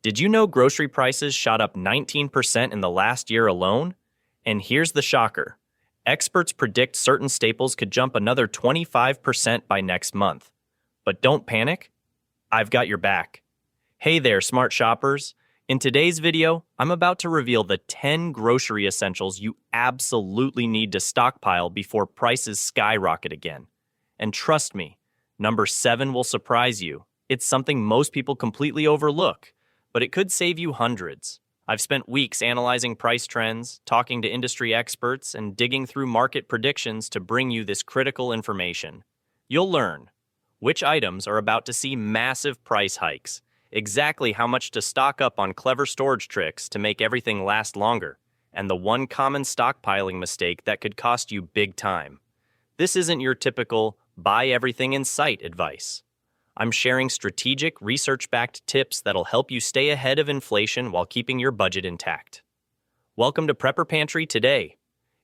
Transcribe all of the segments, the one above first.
Did you know grocery prices shot up 19% in the last year alone? And here's the shocker. Experts predict certain staples could jump another 25% by next month. But don't panic. I've got your back. Hey there, smart shoppers. In today's video, I'm about to reveal the 10 grocery essentials you absolutely need to stockpile before prices skyrocket again. And trust me, number 7 will surprise you. It's something most people completely overlook, but it could save you hundreds. I've spent weeks analyzing price trends, talking to industry experts, and digging through market predictions to bring you this critical information. You'll learn which items are about to see massive price hikes, exactly how much to stock up on clever storage tricks to make everything last longer, and the one common stockpiling mistake that could cost you big time. This isn't your typical buy everything in sight advice. I'm sharing strategic, research-backed tips that'll help you stay ahead of inflation while keeping your budget intact. Welcome to Prepper Pantry today.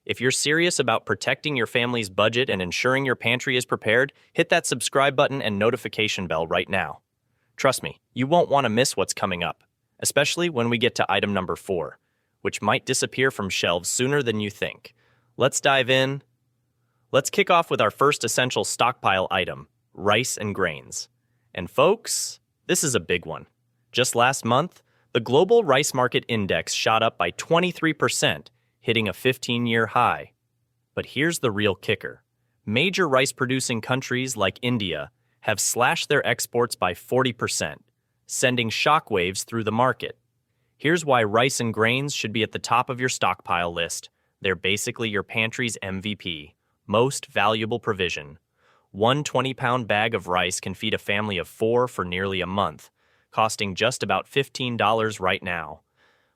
If you're serious about protecting your family's budget and ensuring your pantry is prepared, hit that subscribe button and notification bell right now. Trust me, you won't want to miss what's coming up, especially when we get to item number 4, which might disappear from shelves sooner than you think. Let's dive in. Let's kick off with our first essential stockpile item, rice and grains. And folks, this is a big one. Just last month, the global rice market index shot up by 23%, hitting a 15-year high. But here's the real kicker. Major rice-producing countries like India have slashed their exports by 40%, sending shockwaves through the market. Here's why rice and grains should be at the top of your stockpile list. They're basically your pantry's MVP, most valuable provision. One 20-pound bag of rice can feed a family of 4 for nearly a month, costing just about $15 right now.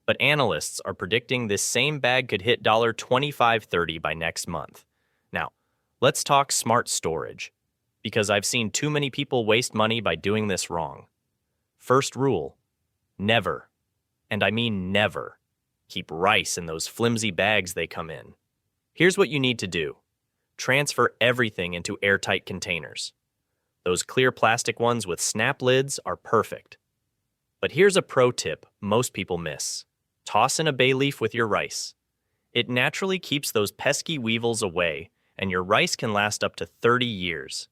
But analysts are predicting this same bag could hit $25.30 by next month. Now, let's talk smart storage, because I've seen too many people waste money by doing this wrong. First rule, never, and I mean never, keep rice in those flimsy bags they come in. Here's what you need to do. Transfer everything into airtight containers. Those clear plastic ones with snap lids are perfect. But here's a pro tip most people miss. Toss in a bay leaf with your rice. It naturally keeps those pesky weevils away, and your rice can last up to 30 years.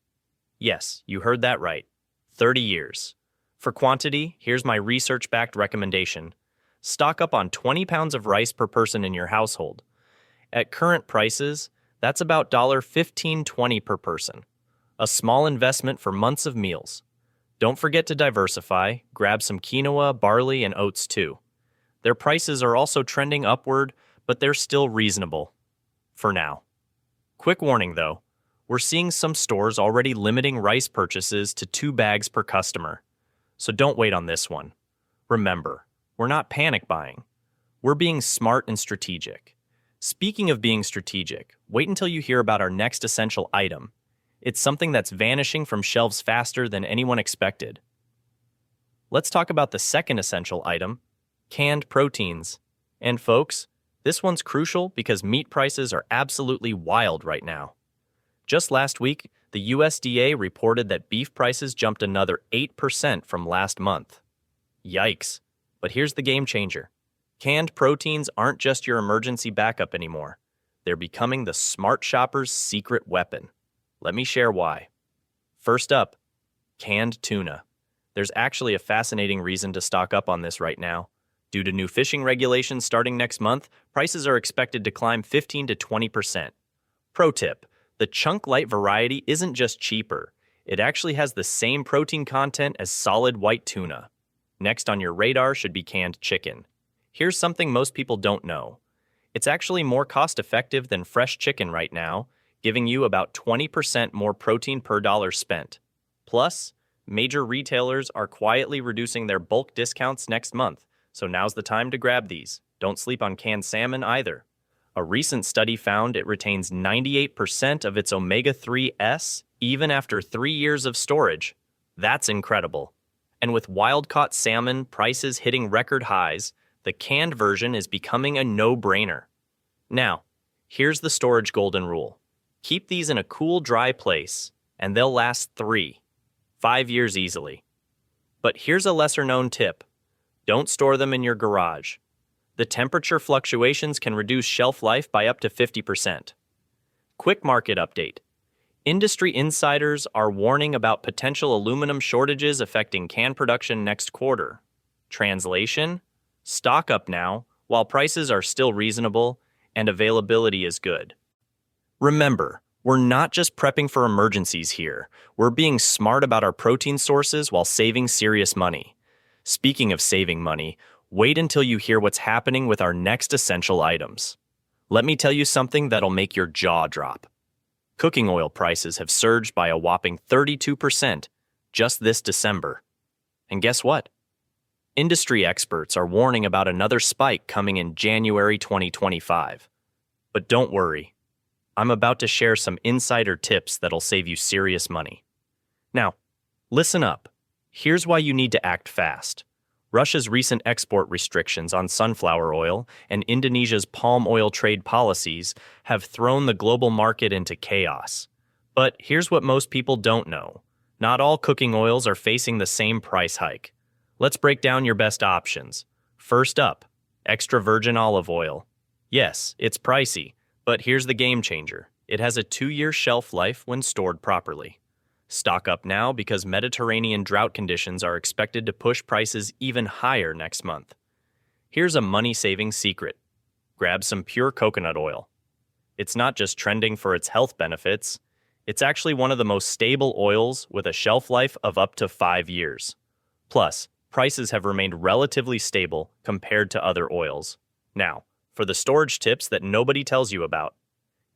Yes, you heard that right. 30 years. For quantity, here's my research-backed recommendation. Stock up on 20 pounds of rice per person in your household. At current prices, that's about $15.20 per person. A small investment for months of meals. Don't forget to diversify. Grab some quinoa, barley, and oats too. Their prices are also trending upward, but they're still reasonable. For now. Quick warning though, we're seeing some stores already limiting rice purchases to 2 bags per customer. So don't wait on this one. Remember, we're not panic buying. We're being smart and strategic. Speaking of being strategic, wait until you hear about our next essential item. It's something that's vanishing from shelves faster than anyone expected. Let's talk about the second essential item, canned proteins. And folks, this one's crucial because meat prices are absolutely wild right now. Just last week, the USDA reported that beef prices jumped another 8% from last month. Yikes. But here's the game changer. Canned proteins aren't just your emergency backup anymore. They're becoming the smart shopper's secret weapon. Let me share why. First up, canned tuna. There's actually a fascinating reason to stock up on this right now. Due to new fishing regulations starting next month, prices are expected to climb 15 to 20%. Pro tip, the chunk light variety isn't just cheaper. It actually has the same protein content as solid white tuna. Next on your radar should be canned chicken. Here's something most people don't know. It's actually more cost-effective than fresh chicken right now, giving you about 20% more protein per dollar spent. Plus, major retailers are quietly reducing their bulk discounts next month, so now's the time to grab these. Don't sleep on canned salmon either. A recent study found it retains 98% of its omega-3s even after 3 years of storage. That's incredible. And with wild-caught salmon prices hitting record highs, the canned version is becoming a no-brainer. Now, here's the storage golden rule. Keep these in a cool, dry place, and they'll last 3, 5 years easily. But here's a lesser-known tip. Don't store them in your garage. The temperature fluctuations can reduce shelf life by up to 50%. Quick market update. Industry insiders are warning about potential aluminum shortages affecting can production next quarter. Translation: stock up now while prices are still reasonable and availability is good. Remember, we're not just prepping for emergencies here. We're being smart about our protein sources while saving serious money. Speaking of saving money, wait until you hear what's happening with our next essential items. Let me tell you something that'll make your jaw drop. Cooking oil prices have surged by a whopping 32% just this December. And guess what? Industry experts are warning about another spike coming in January 2025. But don't worry, I'm about to share some insider tips that'll save you serious money. Now, listen up. Here's why you need to act fast. Russia's recent export restrictions on sunflower oil and Indonesia's palm oil trade policies have thrown the global market into chaos. But here's what most people don't know. Not all cooking oils are facing the same price hike. Let's break down your best options. First up, extra virgin olive oil. Yes, it's pricey, but here's the game changer. It has a 2-year shelf life when stored properly. Stock up now because Mediterranean drought conditions are expected to push prices even higher next month. Here's a money-saving secret. Grab some pure coconut oil. It's not just trending for its health benefits, it's actually one of the most stable oils with a shelf life of up to 5 years. Plus, prices have remained relatively stable compared to other oils. Now, for the storage tips that nobody tells you about.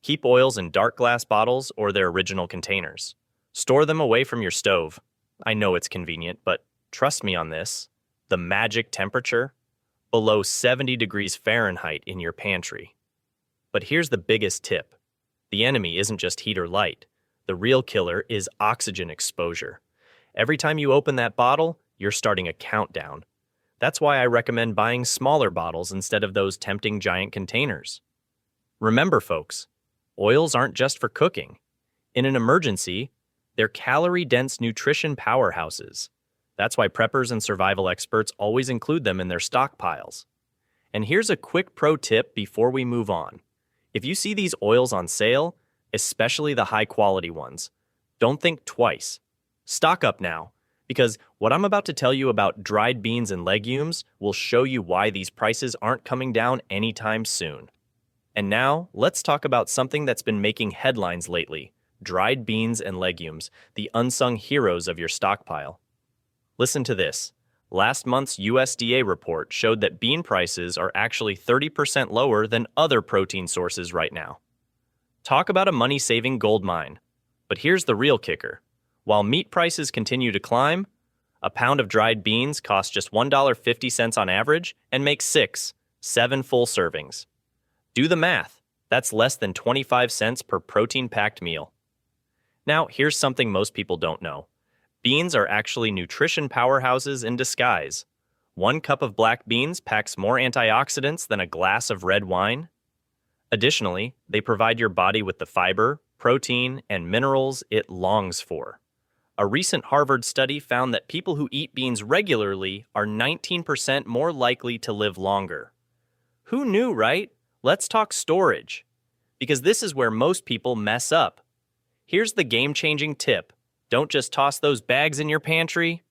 Keep oils in dark glass bottles or their original containers. Store them away from your stove. I know it's convenient, but trust me on this. The magic temperature? Below 70 degrees Fahrenheit in your pantry. But here's the biggest tip. The enemy isn't just heat or light. The real killer is oxygen exposure. Every time you open that bottle, you're starting a countdown. That's why I recommend buying smaller bottles instead of those tempting giant containers. Remember, folks, oils aren't just for cooking. In an emergency, they're calorie-dense nutrition powerhouses. That's why preppers and survival experts always include them in their stockpiles. And here's a quick pro tip before we move on. If you see these oils on sale, especially the high-quality ones, don't think twice. Stock up now, because what I'm about to tell you about dried beans and legumes will show you why these prices aren't coming down anytime soon. And now, let's talk about something that's been making headlines lately. Dried beans and legumes, the unsung heroes of your stockpile. Listen to this. Last month's USDA report showed that bean prices are actually 30% lower than other protein sources right now. Talk about a money-saving gold mine. But here's the real kicker. While meat prices continue to climb, a pound of dried beans costs just $1.50 on average and makes 7 full servings. Do the math. That's less than 25 cents per protein-packed meal. Now, here's something most people don't know. Beans are actually nutrition powerhouses in disguise. 1 cup of black beans packs more antioxidants than a glass of red wine. Additionally, they provide your body with the fiber, protein, and minerals it longs for. A recent Harvard study found that people who eat beans regularly are 19% more likely to live longer. Who knew, right? Let's talk storage. Because this is where most people mess up. Here's the game-changing tip. Don't just toss those bags in your pantry.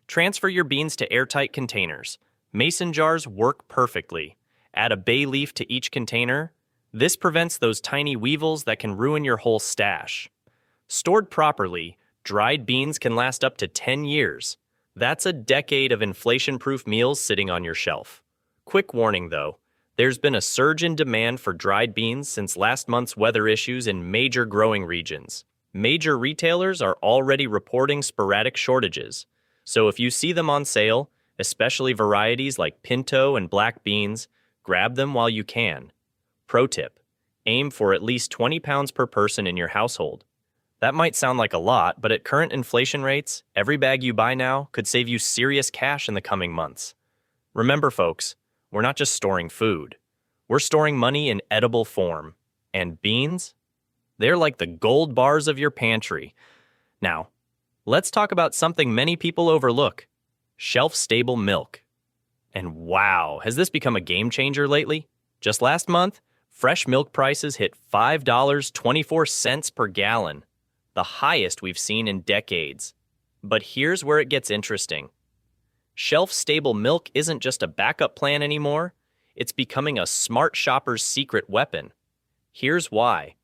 Transfer your beans to airtight containers. Mason jars work perfectly. Add a bay leaf to each container. This prevents those tiny weevils that can ruin your whole stash. Stored properly, dried beans can last up to 10 years. That's a decade of inflation-proof meals sitting on your shelf. Quick warning, though. There's been a surge in demand for dried beans since last month's weather issues in major growing regions. Major retailers are already reporting sporadic shortages. So if you see them on sale, especially varieties like pinto and black beans, grab them while you can. Pro tip: aim for at least 20 pounds per person in your household. That might sound like a lot, but at current inflation rates, every bag you buy now could save you serious cash in the coming months. Remember, folks, we're not just storing food. We're storing money in edible form. And beans? They're like the gold bars of your pantry. Now, let's talk about something many people overlook: shelf-stable milk. And wow, has this become a game changer lately? Just last month, fresh milk prices hit $5.24 per gallon, the highest we've seen in decades. But here's where it gets interesting. Shelf-stable milk isn't just a backup plan anymore, it's becoming a smart shopper's secret weapon. Here's why.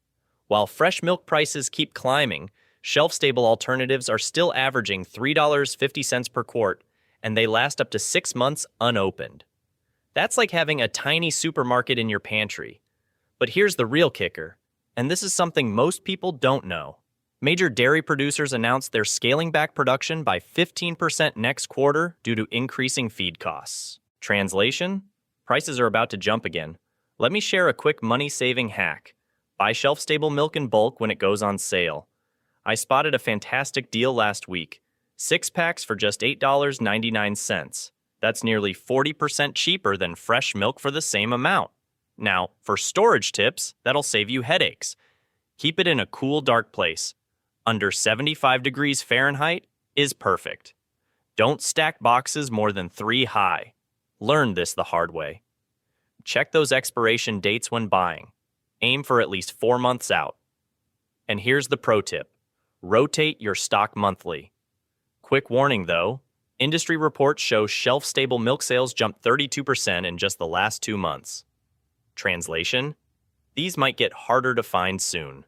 While fresh milk prices keep climbing, shelf-stable alternatives are still averaging $3.50 per quart, and they last up to 6 months unopened. That's like having a tiny supermarket in your pantry. But here's the real kicker, and this is something most people don't know. Major dairy producers announced they're scaling back production by 15% next quarter due to increasing feed costs. Translation? Prices are about to jump again. Let me share a quick money-saving hack. Buy shelf-stable milk in bulk when it goes on sale. I spotted a fantastic deal last week. 6 packs for just $8.99. That's nearly 40% cheaper than fresh milk for the same amount. Now, for storage tips, that'll save you headaches. Keep it in a cool, dark place. Under 75 degrees Fahrenheit is perfect. Don't stack boxes more than 3 high. Learn this the hard way. Check those expiration dates when buying. Aim for at least 4 months out. And here's the pro tip. Rotate your stock monthly. Quick warning though, industry reports show shelf-stable milk sales jumped 32% in just the last 2 months. Translation? These might get harder to find soon.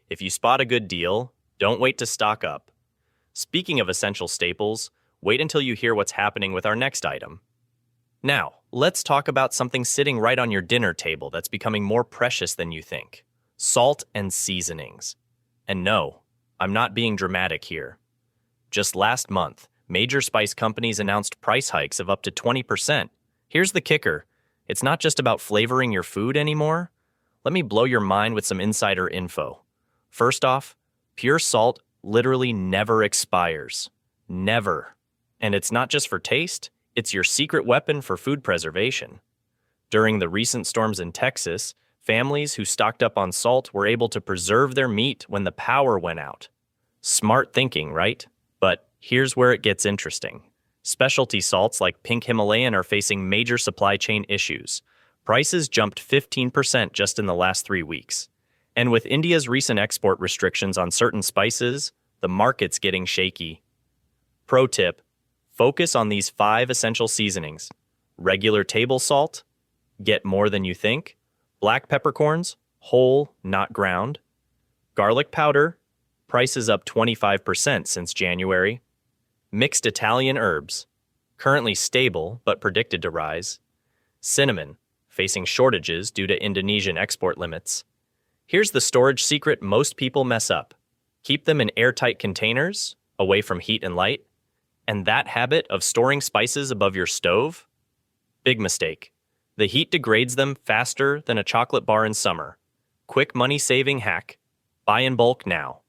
If you spot a good deal, don't wait to stock up. Speaking of essential staples, wait until you hear what's happening with our next item. Now, let's talk about something sitting right on your dinner table that's becoming more precious than you think. Salt and seasonings. And no, I'm not being dramatic here. Just last month, major spice companies announced price hikes of up to 20%. Here's the kicker. It's not just about flavoring your food anymore. Let me blow your mind with some insider info. First off, pure salt literally never expires. Never. And it's not just for taste, it's your secret weapon for food preservation. During the recent storms in Texas, families who stocked up on salt were able to preserve their meat when the power went out. Smart thinking, right? But here's where it gets interesting. Specialty salts like pink Himalayan are facing major supply chain issues. Prices jumped 15% just in the last 3 weeks. And with India's recent export restrictions on certain spices, the market's getting shaky. Pro tip, focus on these 5 essential seasonings. Regular table salt, get more than you think. Black peppercorns, whole, not ground. Garlic powder, prices up 25% since January. Mixed Italian herbs, currently stable but predicted to rise. Cinnamon, facing shortages due to Indonesian export limits. Here's the storage secret most people mess up. Keep them in airtight containers, away from heat and light. And that habit of storing spices above your stove? Big mistake. The heat degrades them faster than a chocolate bar in summer. Quick money-saving hack. Buy in bulk now.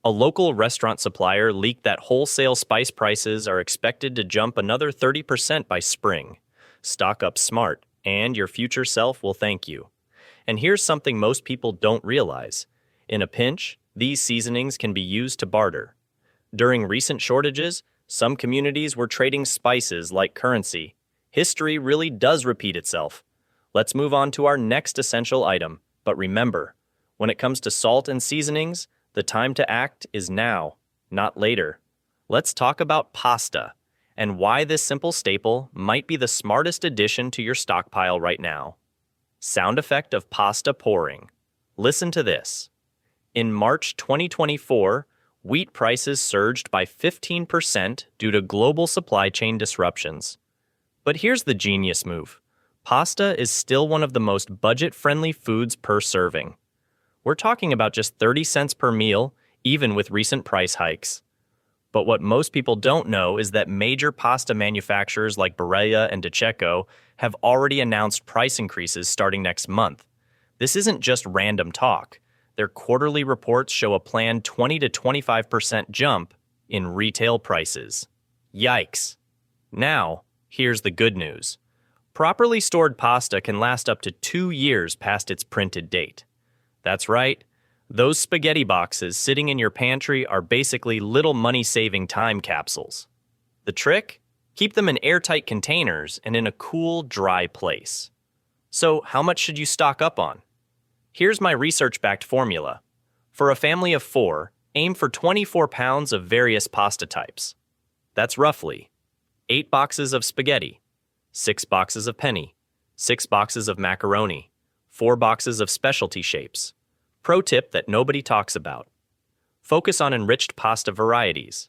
A local restaurant supplier leaked that wholesale spice prices are expected to jump another 30% by spring. Stock up smart, and your future self will thank you. And here's something most people don't realize. In a pinch, these seasonings can be used to barter. During recent shortages, some communities were trading spices like currency. History really does repeat itself. Let's move on to our next essential item. But remember, when it comes to salt and seasonings, the time to act is now, not later. Let's talk about pasta and why this simple staple might be the smartest addition to your stockpile right now. Sound effect of pasta pouring. Listen to this. In March 2024, wheat prices surged by 15% due to global supply chain disruptions. But here's the genius move. Pasta is still one of the most budget-friendly foods per serving. We're talking about just 30 cents per meal, even with recent price hikes. But what most people don't know is that major pasta manufacturers like Barilla and DiCecco have already announced price increases starting next month. This isn't just random talk. Their quarterly reports show a planned 20 to 25% jump in retail prices. Yikes. Now, here's the good news. Properly stored pasta can last up to 2 years past its printed date. That's right. Those spaghetti boxes sitting in your pantry are basically little money-saving time capsules. The trick? Keep them in airtight containers and in a cool, dry place. So, how much should you stock up on? Here's my research-backed formula. For a family of 4, aim for 24 pounds of various pasta types. That's roughly 8 boxes of spaghetti, 6 boxes of penne, 6 boxes of macaroni, 4 boxes of specialty shapes. Pro tip that nobody talks about. Focus on enriched pasta varieties.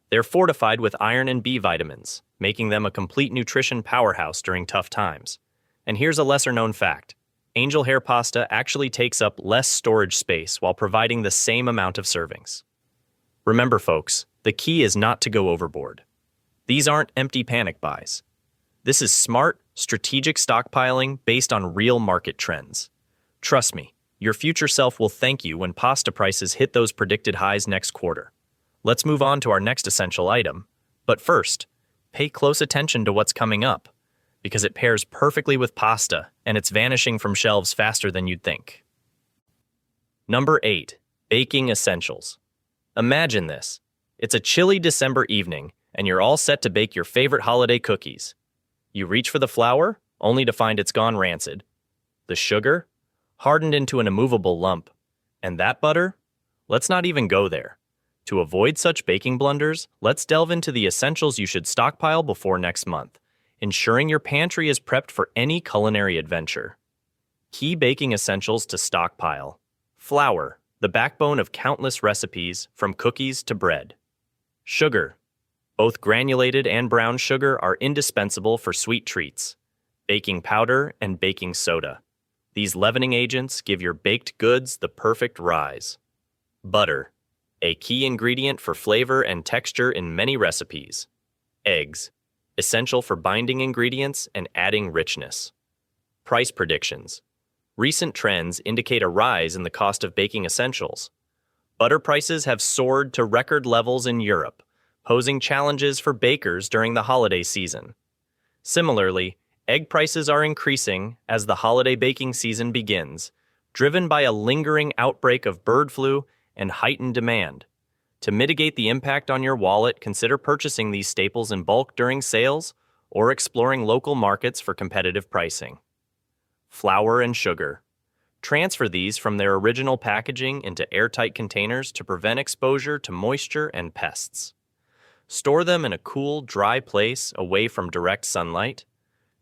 They're fortified with iron and B vitamins, making them a complete nutrition powerhouse during tough times. And here's a lesser-known fact. Angel hair pasta actually takes up less storage space while providing the same amount of servings. Remember, folks, the key is not to go overboard. These aren't empty panic buys. This is smart, strategic stockpiling based on real market trends. Trust me, your future self will thank you when pasta prices hit those predicted highs next quarter. Let's move on to our next essential item. But first, pay close attention to what's coming up, because it pairs perfectly with pasta and it's vanishing from shelves faster than you'd think. Number 8. Baking essentials. Imagine this. It's a chilly December evening, and you're all set to bake your favorite holiday cookies. You reach for the flour, only to find it's gone rancid. The sugar, hardened into an immovable lump. And that butter? Let's not even go there. To avoid such baking blunders, let's delve into the essentials you should stockpile before next month, ensuring your pantry is prepped for any culinary adventure. Key baking essentials to stockpile. Flour, the backbone of countless recipes, from cookies to bread. Sugar. Both granulated and brown sugar are indispensable for sweet treats. Baking powder and baking soda. These leavening agents give your baked goods the perfect rise. Butter, a key ingredient for flavor and texture in many recipes. Eggs, essential for binding ingredients and adding richness. Price predictions. Recent trends indicate a rise in the cost of baking essentials. Butter prices have soared to record levels in Europe, posing challenges for bakers during the holiday season. Similarly, egg prices are increasing as the holiday baking season begins, driven by a lingering outbreak of bird flu and heightened demand. To mitigate the impact on your wallet, consider purchasing these staples in bulk during sales or exploring local markets for competitive pricing. Flour and sugar. Transfer these from their original packaging into airtight containers to prevent exposure to moisture and pests. Store them in a cool, dry place away from direct sunlight.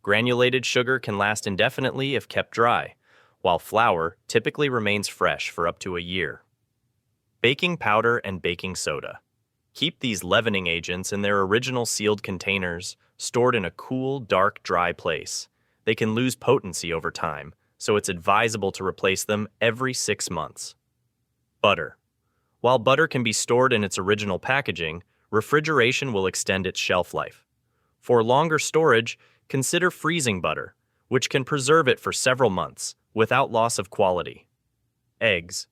Granulated sugar can last indefinitely if kept dry, while flour typically remains fresh for up to a year. Baking powder and baking soda. Keep these leavening agents in their original sealed containers, stored in a cool, dark, dry place. They can lose potency over time, so it's advisable to replace them every 6 months. Butter. While butter can be stored in its original packaging, refrigeration will extend its shelf life. For longer storage, consider freezing butter, which can preserve it for several months without loss of quality. Eggs.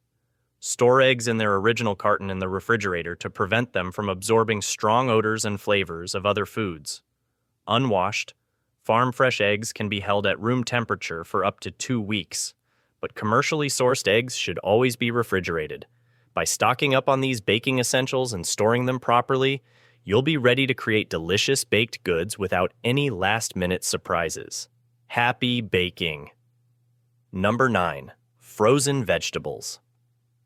Store eggs in their original carton in the refrigerator to prevent them from absorbing strong odors and flavors of other foods. Unwashed, farm-fresh eggs can be held at room temperature for up to 2 weeks, but commercially sourced eggs should always be refrigerated. By stocking up on these baking essentials and storing them properly, you'll be ready to create delicious baked goods without any last-minute surprises. Happy baking! Number 9. Frozen vegetables.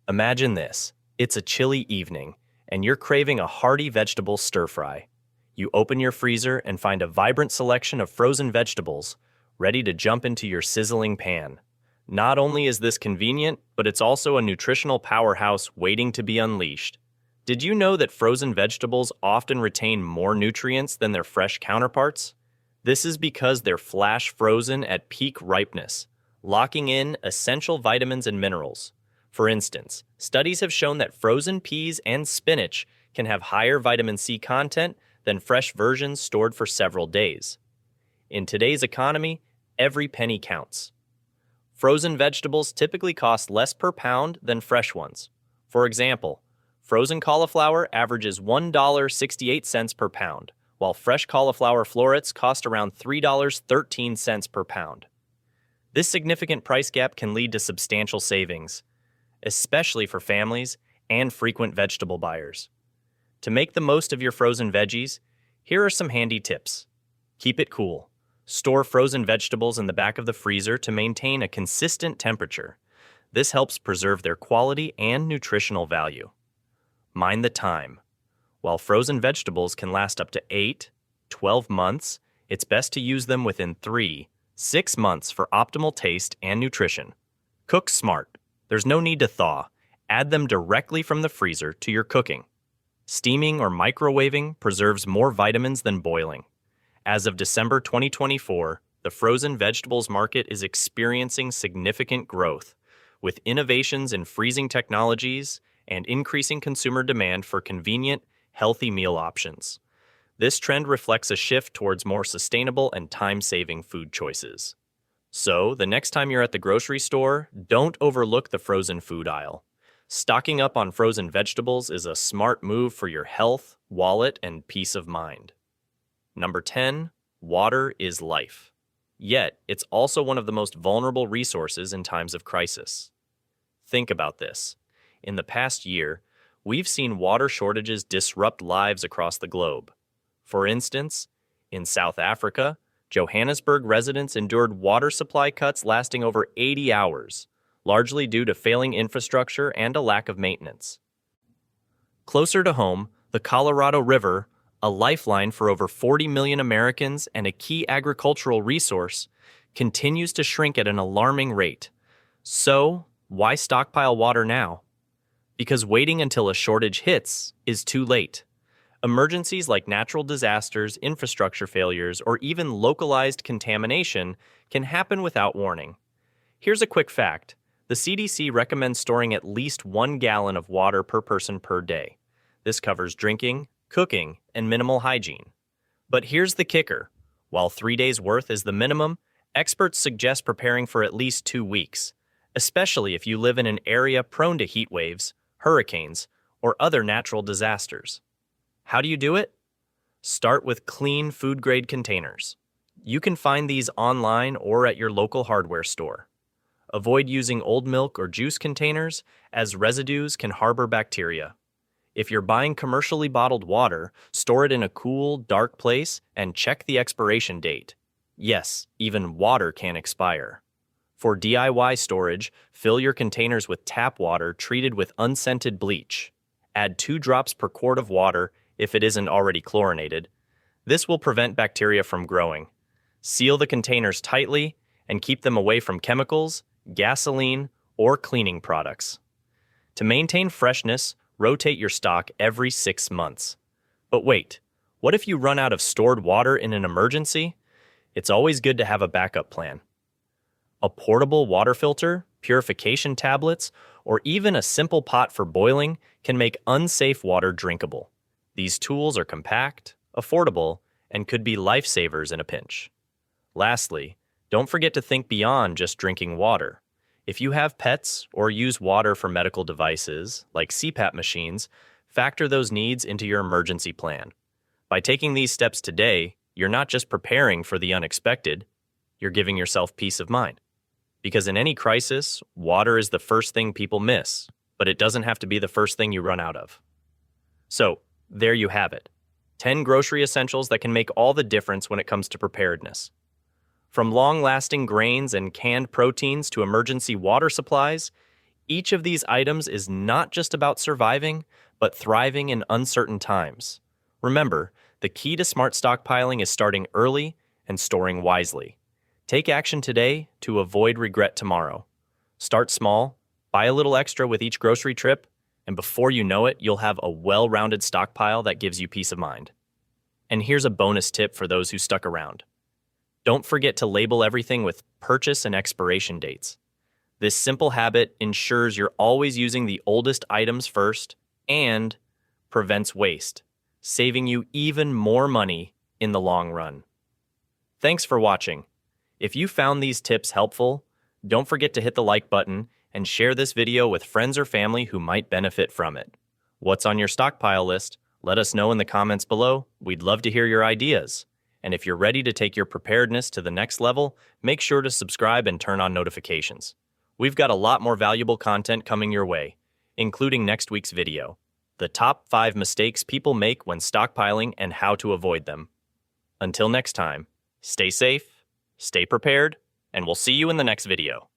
Imagine this. It's a chilly evening, and you're craving a hearty vegetable stir-fry. You open your freezer and find a vibrant selection of frozen vegetables, ready to jump into your sizzling pan. Not only is this convenient, but it's also a nutritional powerhouse waiting to be unleashed. Did you know that frozen vegetables often retain more nutrients than their fresh counterparts? This is because they're flash frozen at peak ripeness, locking in essential vitamins and minerals. For instance, studies have shown that frozen peas and spinach can have higher vitamin C content than fresh versions stored for several days. In today's economy, every penny counts. Frozen vegetables typically cost less per pound than fresh ones. For example, frozen cauliflower averages $1.68 per pound, while fresh cauliflower florets cost around $3.13 per pound. This significant price gap can lead to substantial savings, especially for families and frequent vegetable buyers. To make the most of your frozen veggies, Here are some handy tips. Keep it cool. Store frozen vegetables in the back of the freezer to maintain a consistent temperature. This helps preserve their quality and nutritional value. Mind the time. While frozen vegetables can last up to 8-12 months, it's best to use them within 3-6 months for optimal taste and nutrition. Cook smart. There's no need to thaw. Add them directly from the freezer to your cooking. Steaming or microwaving preserves more vitamins than boiling. As of December 2024, the frozen vegetables market is experiencing significant growth, with innovations in freezing technologies and increasing consumer demand for convenient, healthy meal options. This trend reflects a shift towards more sustainable and time-saving food choices. So, the next time you're at the grocery store, don't overlook the frozen food aisle. Stocking up on frozen vegetables is a smart move for your health, wallet, and peace of mind. Number 10, water is life. Yet, it's also one of the most vulnerable resources in times of crisis. Think about this. In the past year, we've seen water shortages disrupt lives across the globe. For instance, in South Africa, Johannesburg residents endured water supply cuts lasting over 80 hours, largely due to failing infrastructure and a lack of maintenance. Closer to home, the Colorado River, a lifeline for over 40 million Americans and a key agricultural resource, continues to shrink at an alarming rate. So, why stockpile water now? Because waiting until a shortage hits is too late. Emergencies like natural disasters, infrastructure failures, or even localized contamination can happen without warning. Here's a quick fact. The CDC recommends storing at least 1 gallon of water per person per day. This covers drinking, cooking, and minimal hygiene. But here's the kicker. While 3 days' worth is the minimum, experts suggest preparing for at least 2 weeks, especially if you live in an area prone to heat waves, hurricanes, or other natural disasters. How do you do it? Start with clean food-grade containers. You can find these online or at your local hardware store. Avoid using old milk or juice containers, as residues can harbor bacteria. If you're buying commercially bottled water, store it in a cool, dark place and check the expiration date. Yes, even water can expire. For DIY storage, fill your containers with tap water treated with unscented bleach. Add 2 drops per quart of water if it isn't already chlorinated. This will prevent bacteria from growing. Seal the containers tightly and keep them away from chemicals, gasoline, or cleaning products. To maintain freshness, rotate your stock every 6 months. But wait, what if you run out of stored water in an emergency? It's always good to have a backup plan. A portable water filter, purification tablets, or even a simple pot for boiling can make unsafe water drinkable. These tools are compact, affordable, and could be lifesavers in a pinch. Lastly, don't forget to think beyond just drinking water. If you have pets or use water for medical devices, like CPAP machines, factor those needs into your emergency plan. By taking these steps today, you're not just preparing for the unexpected, you're giving yourself peace of mind. Because in any crisis, water is the first thing people miss, but it doesn't have to be the first thing you run out of. So, there you have it. 10 grocery essentials that can make all the difference when it comes to preparedness. From long-lasting grains and canned proteins to emergency water supplies, each of these items is not just about surviving, but thriving in uncertain times. Remember, the key to smart stockpiling is starting early and storing wisely. Take action today to avoid regret tomorrow. Start small, buy a little extra with each grocery trip, and before you know it, you'll have a well-rounded stockpile that gives you peace of mind. And here's a bonus tip for those who stuck around. Don't forget to label everything with purchase and expiration dates. This simple habit ensures you're always using the oldest items first and prevents waste, saving you even more money in the long run. Thanks for watching. If you found these tips helpful, don't forget to hit the like button and share this video with friends or family who might benefit from it. What's on your stockpile list? Let us know in the comments below. We'd love to hear your ideas. And if you're ready to take your preparedness to the next level, make sure to subscribe and turn on notifications. We've got a lot more valuable content coming your way, including next week's video. the top 5 mistakes people make when stockpiling and how to avoid them. Until next time, stay safe, stay prepared, and we'll see you in the next video.